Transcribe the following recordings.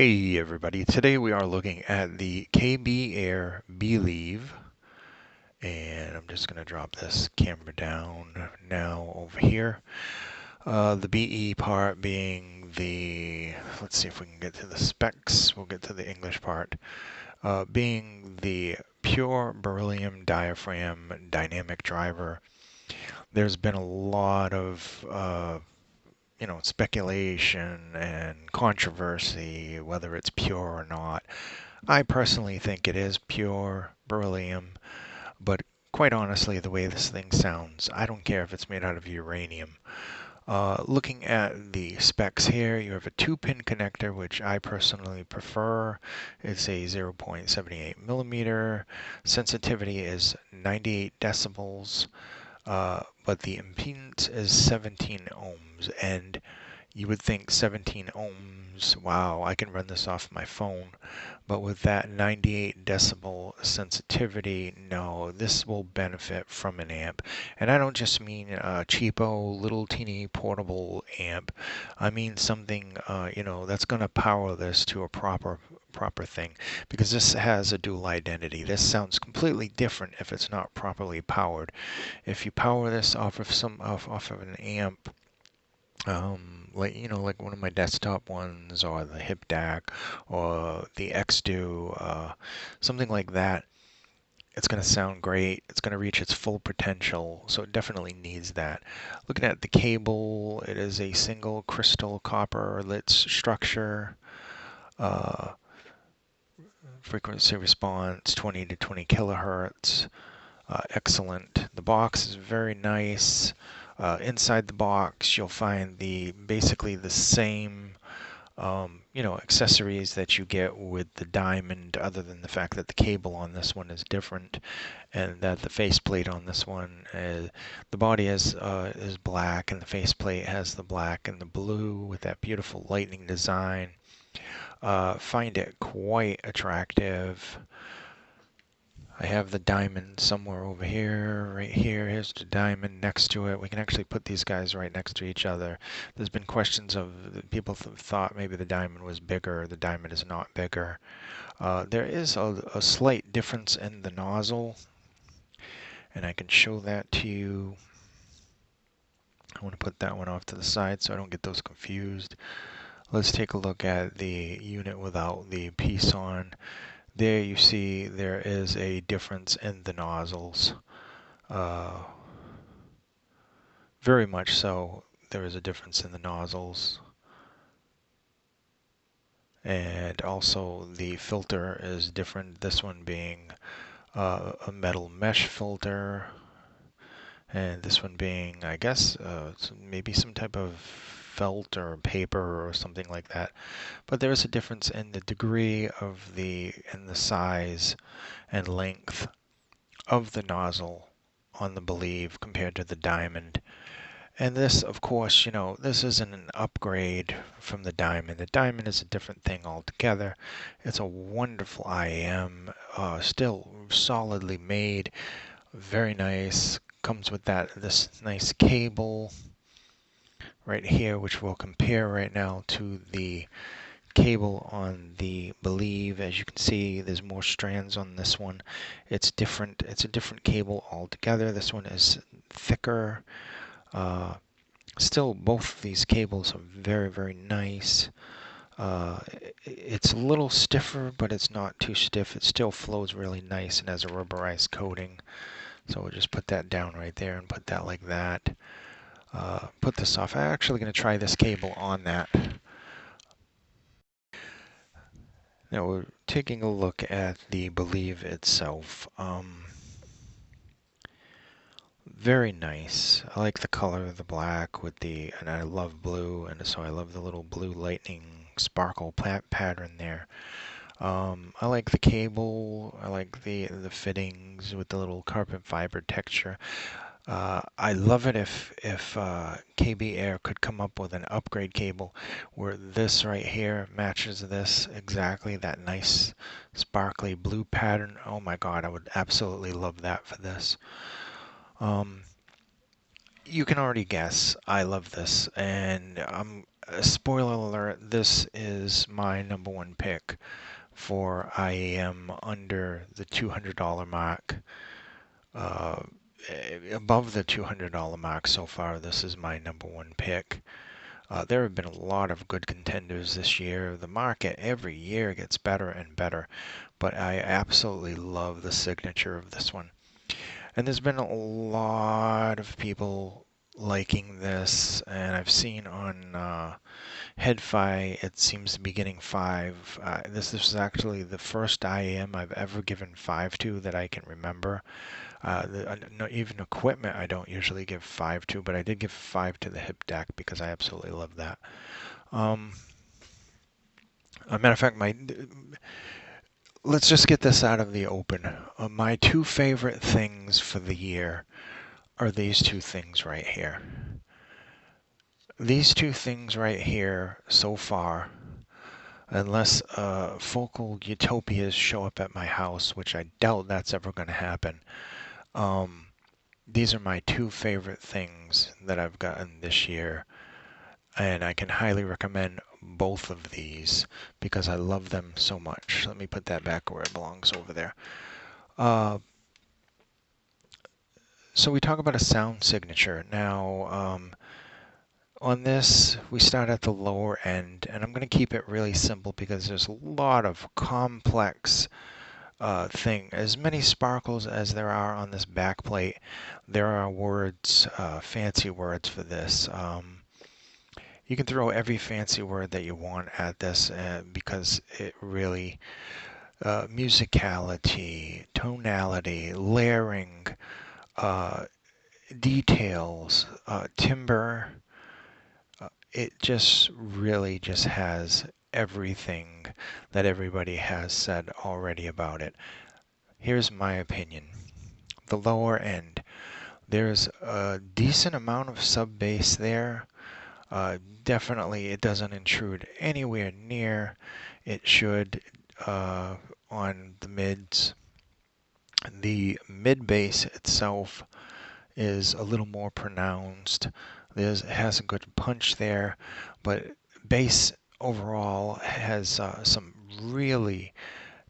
Hey everybody, today we are looking at the KBEAR Believe, and I'm just going to drop this camera down now over here. The BE part being let's see if we can get to the specs, we'll get to the English part, being the pure beryllium diaphragm dynamic driver. There's been a lot of speculation and controversy whether it's pure or not. I personally think it is pure beryllium, but quite honestly, the way this thing sounds, I don't care if it's made out of uranium. Looking at the specs here, you have a 2-pin connector, which I personally prefer. It's a 0.78 millimeter. Sensitivity is 98 decibels, but the impedance is 17 ohms, and you would think 17 ohms, wow, I can run this off my phone. But with that 98 decibel sensitivity, no, this will benefit from an amp. And I don't just mean a cheapo, little teeny portable amp. I mean something, that's going to power this to a proper thing, because this has a dual identity. This sounds completely different if it's not properly powered. If you power this off of an amp, like one of my desktop ones, or the Hip DAC, or the XDo, something like that, it's going to sound great. It's going to reach its full potential, so it definitely needs that. Looking at the cable, it is a single crystal copper lit structure. Uh, Frequency response 20 to 20 kilohertz. Excellent. The box is very nice. Inside the box, you'll find basically the same accessories that you get with the Diamond, other than the fact that the cable on this one is different, and that the faceplate on this one the body is black, and the faceplate has the black and the blue with that beautiful lightning design. Find it quite attractive. I have the Diamond somewhere over here, right here. Here's the Diamond next to it. We can actually put these guys right next to each other. There's been questions of people thought maybe the Diamond was bigger. The Diamond is not bigger. There is a slight difference in the nozzle, and I can show that to you. I want to put that one off to the side so I don't get those confused. Let's take a look at the unit without the piece on. There you see there is a difference in the nozzles. Very much so, there is a difference in the nozzles. And also the filter is different, this one being a metal mesh filter, and this one being, I guess, maybe some type of felt or paper or something like that. But there is a difference in the degree of the size and length of the nozzle on the Believe compared to the Diamond. And this, of course, this isn't an upgrade from the Diamond. The Diamond is a different thing altogether. It's a wonderful IM, still solidly made, very nice. Comes with this nice cable right here, which we'll compare right now to the cable on the Believe. As you can see, there's more strands on this one. It's different. It's a different cable altogether. This one is thicker. Still, both of these cables are very, very nice. It's a little stiffer, but it's not too stiff. It still flows really nice and has a rubberized coating. So we'll just put that down right there and put that like that. Put this off. I'm actually going to try this cable on that. Now we're taking a look at the Believe itself. Very nice. I like the color of the black and I love blue, and so I love the little blue lightning sparkle pattern there. I like the cable. I like the fittings with the little carbon fiber texture. I love it if KBEAR could come up with an upgrade cable where this right here matches this exactly, that nice sparkly blue pattern. Oh my God, I would absolutely love that for this. You can already guess I love this, and Spoiler alert, this is my number one pick for IAM under the $200 mark. Uh, Above the $200 mark so far, this is my number one pick. There have been a lot of good contenders this year. The market every year gets better and better, but I absolutely love the signature of this one. And there's been a lot of people liking this, and I've seen on HeadFi it seems to be getting 5. This is actually the first IAM I've ever given 5 to that I can remember. No, even equipment I don't usually give 5 to, but I did give 5 to the hip deck because I absolutely love that. A matter of fact, let's just get this out of the open. My two favorite things for the year are these two things right here. These two things right here so far, unless focal utopias show up at my house, which I doubt that's ever going to happen. These are my two favorite things that I've gotten this year, and I can highly recommend both of these because I love them so much. Let me put that back where it belongs over there. So we talk about a sound signature. Now, on this, we start at the lower end, and I'm going to keep it really simple because there's a lot of complex as many sparkles as there are on this back plate, there are words, fancy words for this. You can throw every fancy word that you want at this because it really, musicality, tonality, layering, details, timbre, it just really just has everything that everybody has said already about it. Here's my opinion. The lower end, there's a decent amount of sub bass there. Definitely it doesn't intrude anywhere near it should on the mids. The mid bass itself is a little more pronounced. It has a good punch there, but bass overall has some really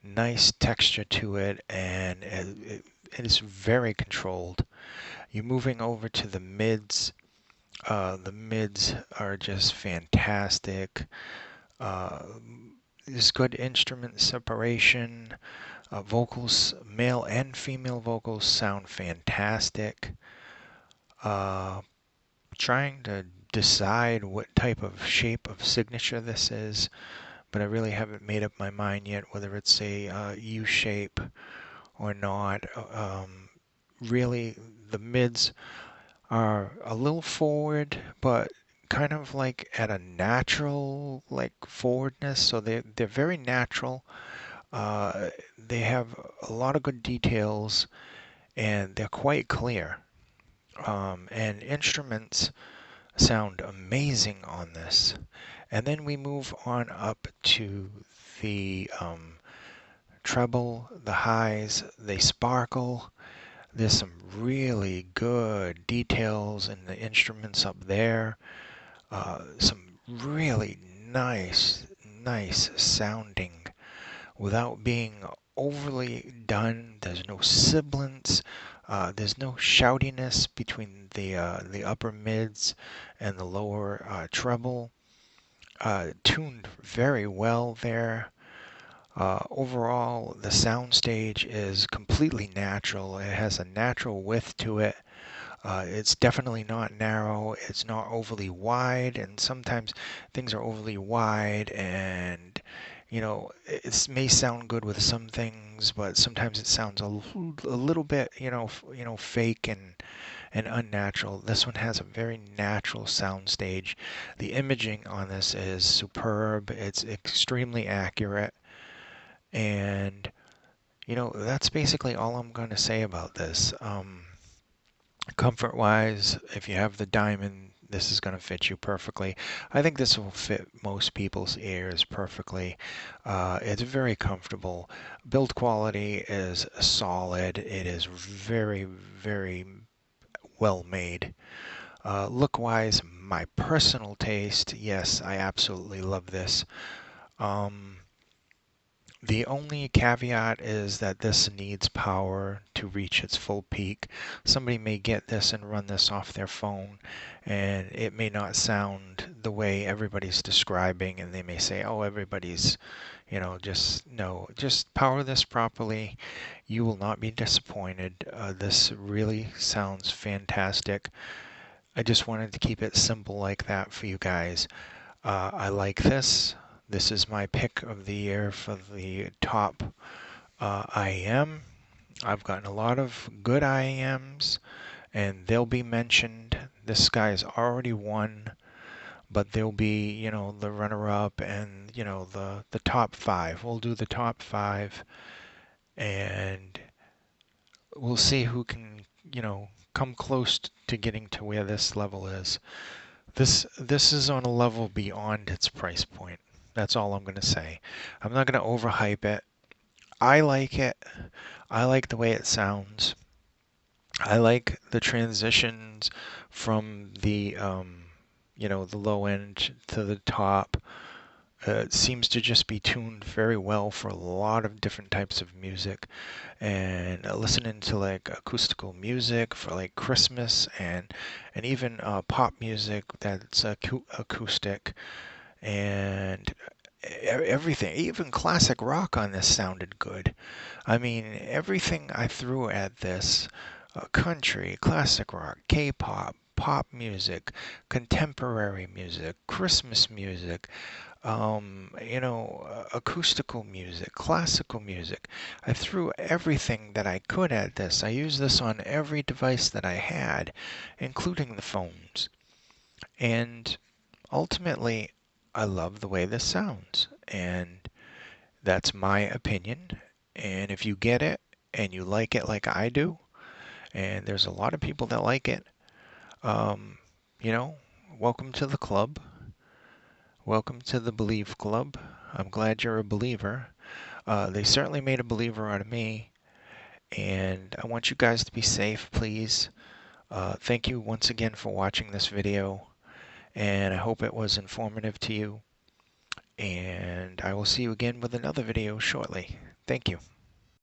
nice texture to it, and it is very controlled. You're moving over to the mids. The mids are just fantastic. Uh, there's good instrument separation. Vocals, male and female vocals, sound fantastic. Trying to decide what type of shape of signature this is, but I really haven't made up my mind yet whether it's a U shape or not. Really, the mids are a little forward, but kind of like at a natural like forwardness. So they're very natural. They have a lot of good details, and they're quite clear. And instruments sound amazing on this. And then we move on up to the treble, the highs, they sparkle. There's some really good details in the instruments up there. Some really nice sounding without being overly done. There's no sibilance. There's no shoutiness between the upper mids and the lower treble. Tuned very well there. Overall, the soundstage is completely natural. It has a natural width to it. It's definitely not narrow. It's not overly wide, and sometimes things are overly wide, and it may sound good with some things, but sometimes it sounds a little bit, fake and unnatural. This one has a very natural soundstage. The imaging on this is superb. It's extremely accurate. And, that's basically all I'm going to say about this. Comfort-wise, if you have the diamond, this is going to fit you perfectly. I think this will fit most people's ears perfectly. It's very comfortable. Build quality is solid. It is very, very well made. Look-wise, my personal taste, yes, I absolutely love this. Um, the only caveat is that this needs power to reach its full peak. Somebody may get this and run this off their phone, and it may not sound the way everybody's describing, and they may say, oh, everybody's, just no, just power this properly. You will not be disappointed. This really sounds fantastic. I just wanted to keep it simple like that for you guys. I like this. This is my pick of the year for the top IEM. I've gotten a lot of good IEMs, and they'll be mentioned. This guy's already won, but there'll be, the runner-up and, the top five. We'll do the top five, and we'll see who can, come close to getting to where this level is. This is on a level beyond its price point. That's all I'm going to say. I'm not going to overhype it. I like it. I like the way it sounds. I like the transitions from the low end to the top. It seems to just be tuned very well for a lot of different types of music. And listening to like acoustical music for like Christmas and even pop music that's acoustic and everything, even classic rock on this sounded good. I mean, everything I threw at this, country, classic rock, K-pop, pop music, contemporary music, Christmas music, acoustical music, classical music. I threw everything that I could at this. I used this on every device that I had, including the phones. And ultimately, I love the way this sounds. And that's my opinion. And if you get it and you like it like I do, and there's a lot of people that like it, um, you know, welcome to the club. Welcome to the Believe Club. I'm glad you're a believer. They certainly made a believer out of me, and I want you guys to be safe, please. Thank you once again for watching this video, and I hope it was informative to you. And I will see you again with another video shortly. Thank you.